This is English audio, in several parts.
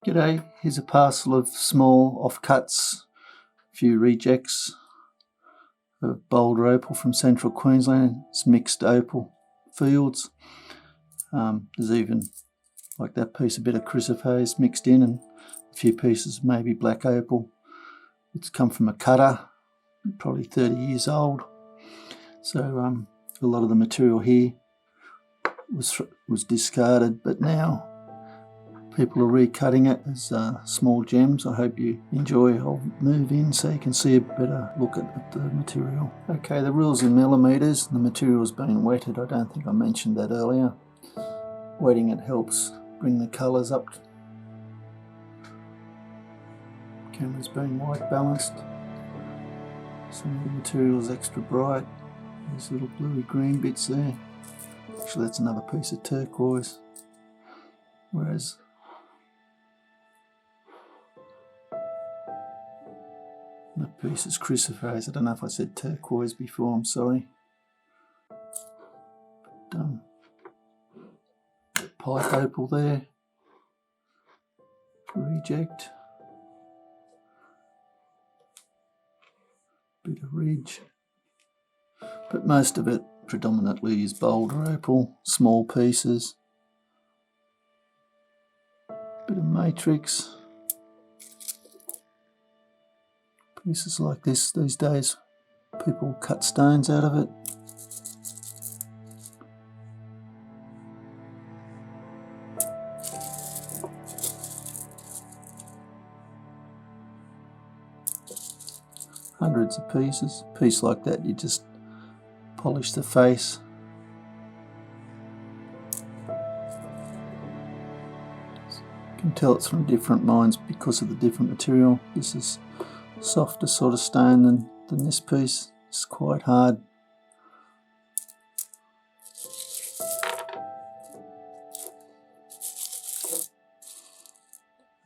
G'day, here's a parcel of small offcuts, a few rejects of Boulder Opal from central Queensland. It's mixed opal fields. There's even, like that piece, a bit of chrysoprase mixed in and a few pieces maybe black opal. It's come from a cutter, probably 30 years old. So a lot of the material here was discarded, but now people are recutting it as small gems. I hope you enjoy. I'll move in so you can see a better look at the material. Okay, the rule's in millimetres. The material's been wetted. I don't think I mentioned that earlier. Wetting it helps bring the colours up. Camera's been white balanced. Some of the material's extra bright. There's little bluey green bits there. Actually, that's another piece of turquoise. Whereas that piece is chrysoprase. I don't know if I said turquoise before, I'm sorry. But, pipe opal there. Reject. Bit of ridge. But most of it predominantly is Boulder Opal, small pieces. Bit of matrix. Pieces like this these days, people cut stones out of it. Hundreds of pieces. A piece like that, you just polish the face. You can tell it's from different mines because of the different material. This is softer sort of stone than this piece. It's quite hard.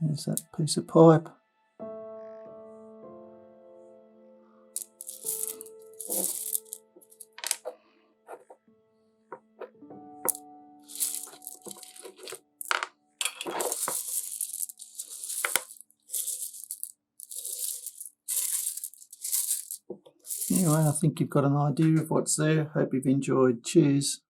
There's that piece of pipe. Anyway, I think you've got an idea of what's there. Hope you've enjoyed. Cheers.